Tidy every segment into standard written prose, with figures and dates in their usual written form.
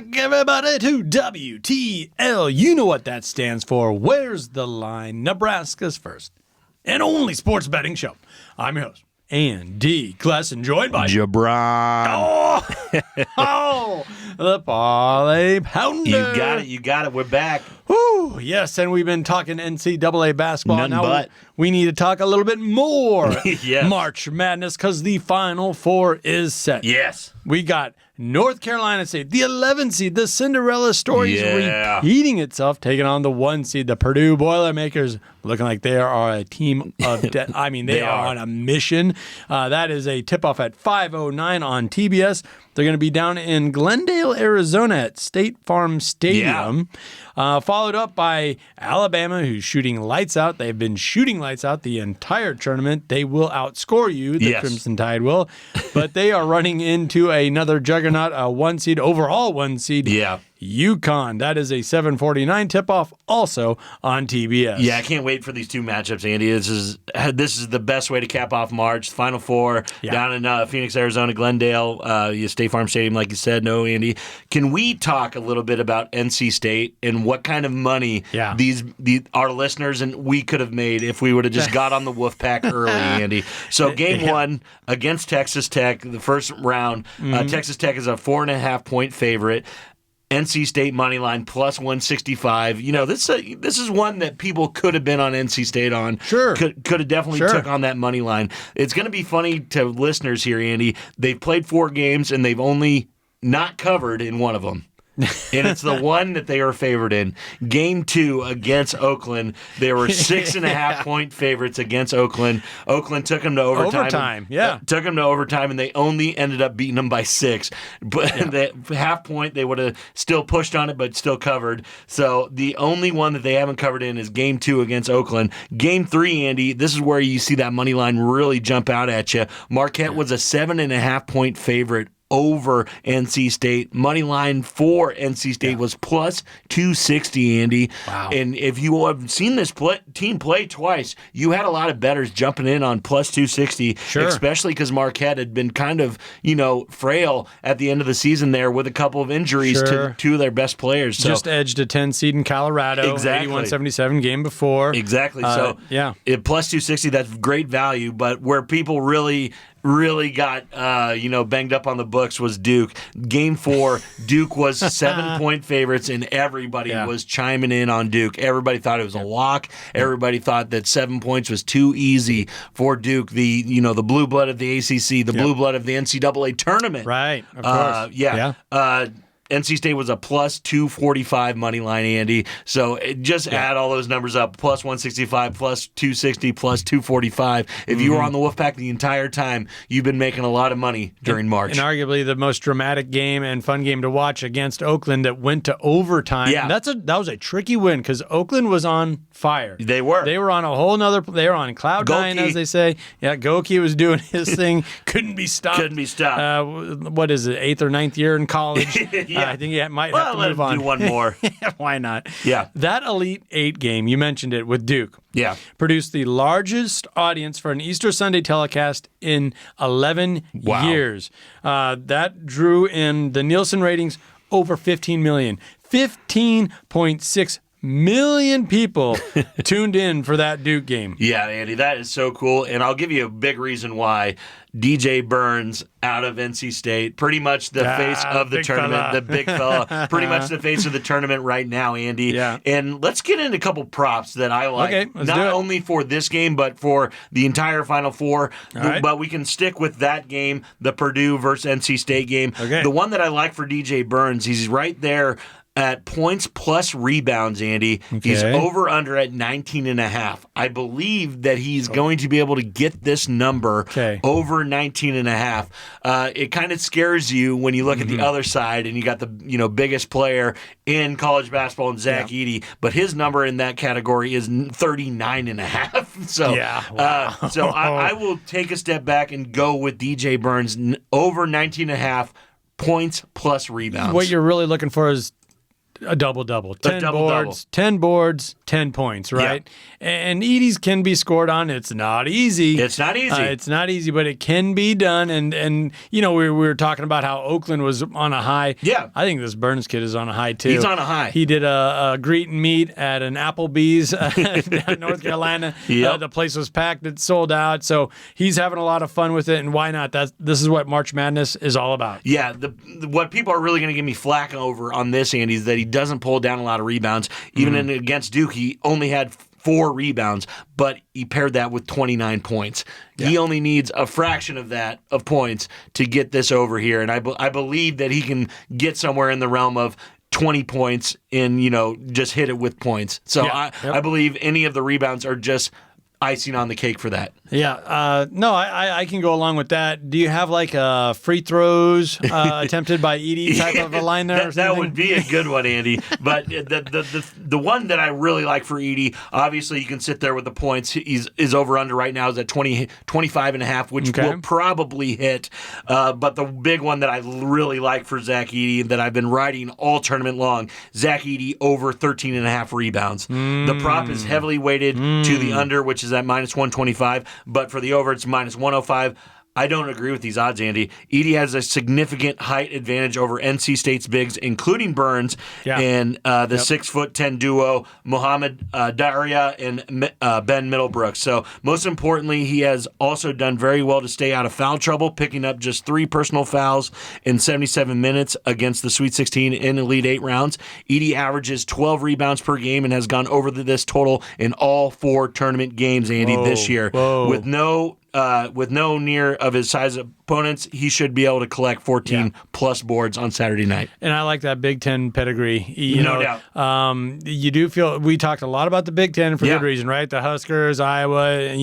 back, everybody, to WTL. You know what that stands for. Where's the line? Nebraska's first and only sports betting show. I'm your host, Andy Klesson, joined by Jabron. Oh, the Parlay Pounder. You got it. We're back. Woo, yes, and we've been talking NCAA basketball. None now but. we need to talk a little bit more Yes. March Madness because the Final Four is set. Yes. We got North Carolina State, the 11 seed, the Cinderella story is repeating itself, taking on the 1 seed, the Purdue Boilermakers, looking like they are a team of they are on a mission. That is a tip-off at 5:09 on TBS. They're going to be down in Glendale, Arizona at State Farm Stadium, followed up by Alabama, who's shooting lights out. They've been shooting lights out the entire tournament. They will outscore you, the Crimson Tide will, but they are running into another juggernaut, a 1 seed, overall 1 seed. UConn. That is a 7:49 tip-off, also on TBS. Yeah, I can't wait for these two matchups, Andy. This is the best way to cap off March. Final Four down in Phoenix, Arizona, Glendale, State Farm Stadium, like you said. No, Andy. Can we talk a little bit about NC State and what kind of money our listeners and we could have made if we would have just got on the Wolfpack early, Andy? So game one against Texas Tech, the first round, Texas Tech is a 4.5-point favorite. NC State money line plus 165. You know, this is one that people could have been on NC State on. Sure. Could have definitely took on that money line. It's going to be funny to listeners here, Andy. They've played 4 games and they've only not covered in one of them. And it's the one that they are favored in. Game 2 against Oakland, they were 6.5-point favorites against Oakland. Oakland took them to overtime. Took them to overtime, and they only ended up beating them by 6. But the half point, they would have still pushed on it, but still covered. So the only one that they haven't covered in is Game 2 against Oakland. Game 3, Andy, this is where you see that money line really jump out at you. Marquette was a 7.5-point favorite over NC State. Money line for NC State was plus 260, Andy. Wow. And if you have seen this team play twice, you had a lot of bettors jumping in on plus 260, especially because Marquette had been kind of, frail at the end of the season there with a couple of injuries to two of their best players. So, just edged a 10 seed in Colorado, 81-77 game before. Exactly. Plus 260, that's great value, but where people really got banged up on the books was Duke. Game 4, Duke was 7-point favorites, and everybody was chiming in on Duke. Everybody thought it was a lock. Everybody thought that 7 points was too easy for Duke. The blue blood of the ACC, the blue blood of the NCAA tournament. Right. Of course. NC State was a plus 245 money line, Andy. So just add all those numbers up. Plus 165, plus 260, plus 245. If you were on the Wolfpack the entire time, you've been making a lot of money during March. And arguably the most dramatic game and fun game to watch against Oakland that went to overtime. Yeah. That was a tricky win because Oakland was on fire. They were. They were on a whole nother. They were on cloud nine, as they say. Yeah, Goki was doing his thing. Couldn't be stopped. What is it, 8th or 9th year in college? I think he might have to move on. Do one more. Why not? Yeah. That Elite 8 game, you mentioned it, with Duke. Yeah. Produced the largest audience for an Easter Sunday telecast in 11 years. That drew in the Nielsen ratings over 15 million. 15.6 million people tuned in for that Duke game. Yeah, Andy, that is so cool. And I'll give you a big reason why. DJ Burns out of NC State, pretty much the face of the tournament, the big fella, pretty much the face of the tournament right now, Andy. Yeah. And let's get into a couple props that I like, okay, not only for this game, but for the entire Final Four. But we can stick with that game, the Purdue versus NC State game. Okay. The one that I like for DJ Burns, he's right there at points plus rebounds, Andy. Okay. He's over-under at 19.5. I believe that he's going to be able to get this number over 19.5. It kind of scares you when you look at the other side and you got the biggest player in college basketball, Zach Edey, but his number in that category is 39.5. So, so I will take a step back and go with DJ Burns over 19.5 points plus rebounds. What you're really looking for is a double-double. 10 double-double. boards, 10 boards, 10 points, right? Yeah. And Edey's can be scored on. It's not easy. It's not easy. It's not easy, but it can be done. And we were talking about how Oakland was on a high. Yeah. I think this Burns kid is on a high, too. He's on a high. He did a greet and meet at an Applebee's down in North Carolina. Yep. The place was packed. It sold out. So he's having a lot of fun with it, and why not? This is what March Madness is all about. Yeah, what people are really going to give me flack over on this, Andy, is that he doesn't pull down a lot of rebounds. Even against Duke, he only had 4 rebounds, but he paired that with 29 points. Yeah. He only needs a fraction of that of points to get this over here, and I believe that he can get somewhere in the realm of 20 points and, just hit it with points. So I believe any of the rebounds are just icing on the cake for that. Yeah. No, I can go along with that. Do you have like free throws attempted by Edey type of a line there? That would be a good one, Andy. But the one that I really like for Edey, obviously you can sit there with the points. His over-under right now is at 25.5, which will probably hit. But the big one that I really like for Zach Edey that I've been riding all tournament long, Zach Edey over 13.5 rebounds. The prop is heavily weighted to the under, which is at minus 125. But for the over, it's minus 105. I don't agree with these odds, Andy. Edey has a significant height advantage over NC State's bigs, including Burns and the 6'10" duo, Mohamed Daria and Ben Middlebrooks. So most importantly, he has also done very well to stay out of foul trouble, picking up just 3 personal fouls in 77 minutes against the Sweet 16 in Elite 8 rounds. Edey averages 12 rebounds per game and has gone over this total in all 4 tournament games, Andy, this year. With no near of his size opponents, he should be able to collect 14 plus boards on Saturday night. And I like that Big Ten pedigree. No doubt. You do feel we talked a lot about the Big Ten for good reason, right? The Huskers, Iowa,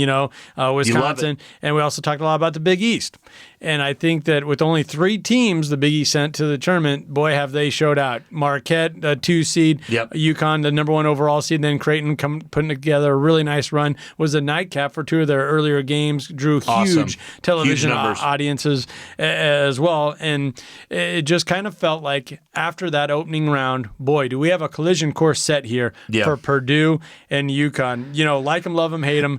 Wisconsin, and we also talked a lot about the Big East. And I think that with only 3 teams the Big East sent to the tournament, boy, have they showed out. Marquette, the 2 seed, UConn, the number 1 overall seed, and then Creighton putting together a really nice run. Was a nightcap for 2 of their earlier games, drew huge television audiences as well. And it just kind of felt like after that opening round, boy, do we have a collision course set here for Purdue and UConn. Like them, love them, hate them.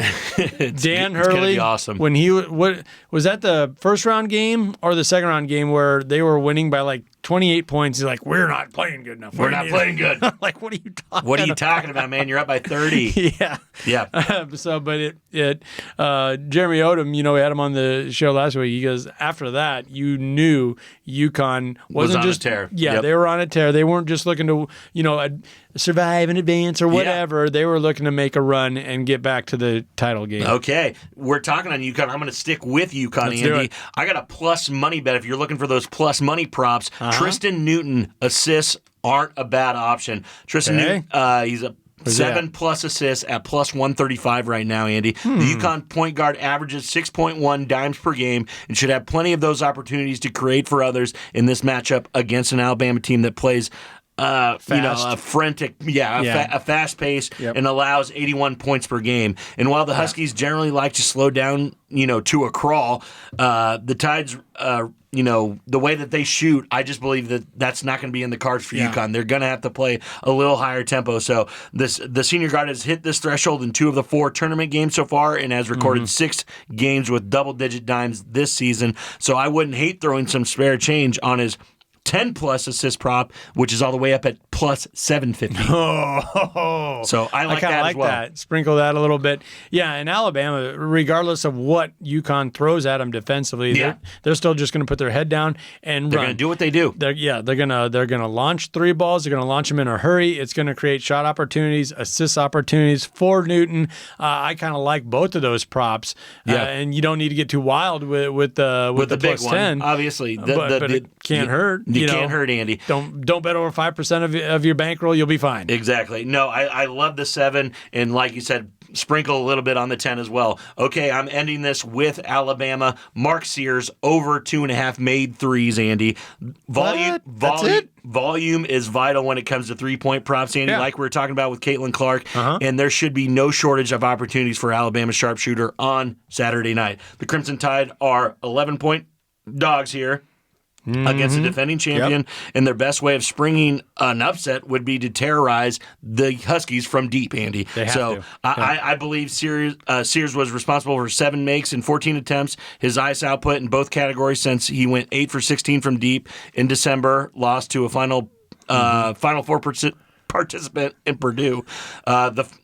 Dan Hurley, be awesome. When he was that the first round game or the second round game where they were winning by like 28 points. He's like, we're not playing good enough. We're not playing good. Like, what are you talking about? What are you talking about, man? You're up by 30. Yeah. Yeah. Jeremy Odom, we had him on the show last week. He goes, after that, you knew UConn wasn't just on a tear. Yeah, they were on a tear. They weren't just looking to, survive and advance or whatever. Yeah. They were looking to make a run and get back to the title game. Okay. We're talking on UConn. I'm going to stick with UConn, Andy. I got a plus money bet if you're looking for those plus money props. Tristen Newton assists aren't a bad option. Tristen Newton, he's a 7+ assists at plus 135 right now, Andy. The UConn point guard averages 6.1 dimes per game and should have plenty of those opportunities to create for others in this matchup against an Alabama team that plays a frantic, a fast pace and allows 81 points per game. And while the Huskies generally like to slow down, to a crawl, the Tides, the way that they shoot, I just believe that that's not going to be in the cards for UConn. They're going to have to play a little higher tempo. So the senior guard has hit this threshold in 2 of the 4 tournament games so far and has recorded 6 games with double-digit dimes this season. So I wouldn't hate throwing some spare change on his 10+ assist prop, which is all the way up at plus 750. So I like that as well. That. Sprinkle that a little bit. Yeah, in Alabama, regardless of what UConn throws at them defensively, they're still just going to put their head down and run. They're going to do what they do. They're going to launch 3 balls. They're going to launch them in a hurry. It's going to create shot opportunities, assist opportunities for Newton. I kind of like both of those props. And you don't need to get too wild with the big plus one, 10. Obviously, but it can't hurt. You can't hurt, Andy. Don't bet over 5% of your bankroll. You'll be fine. Exactly. No, I love the 7, and like you said, sprinkle a little bit on the 10 as well. Okay, I'm ending this with Alabama. Mark Sears over 2.5 made threes, Andy. Volume is vital when it comes to 3-point props, Andy, like we were talking about with Caitlin Clark. And there should be no shortage of opportunities for Alabama sharpshooter on Saturday night. The Crimson Tide are 11-point dogs here. against a defending champion, and their best way of springing an upset would be to terrorize the Huskies from deep, Andy. I believe Sears was responsible for 7 makes and 14 attempts. His ice output in both categories since he went 8 for 16 from deep in December, lost to a Final Four participant in Purdue.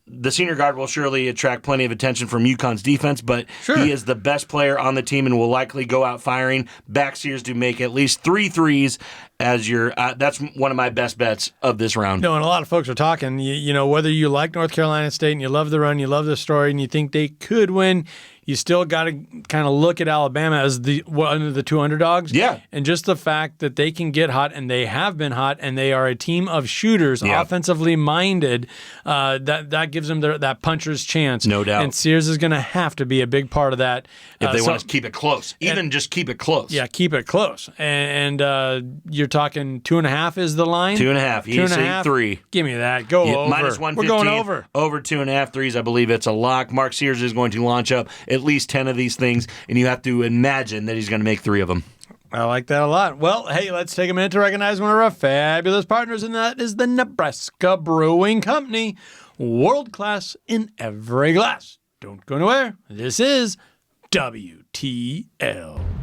The senior guard will surely attract plenty of attention from UConn's defense, but he is the best player on the team and will likely go out firing. Back Sears to make at least 3 threes as your that's one of my best bets of this round. No, and a lot of folks are talking, you know, whether you like North Carolina State and you love the run, you love the story, and you think they could win, you still got to kind of look at Alabama as one of the 2 underdogs. Yeah. And just the fact that they can get hot, and they have been hot, and they are a team of shooters, offensively minded, that gives them that puncher's chance. No doubt. And Sears is going to have to be a big part of that. If they want to keep it close. Just keep it close. Yeah, keep it close. And you're talking 2.5 is the line? 2.5. You say 3. Give me that. Go over. Minus 115. We're going over. Over 2.5 threes. I believe it's a lock. Mark Sears is going to launch up at least 10 of these things, and you have to imagine that he's going to make 3 of them. I like that a lot. Well, hey, let's take a minute to recognize one of our fabulous partners, and that is the Nebraska Brewing Company. World class in every glass. Don't go anywhere. This is WTL.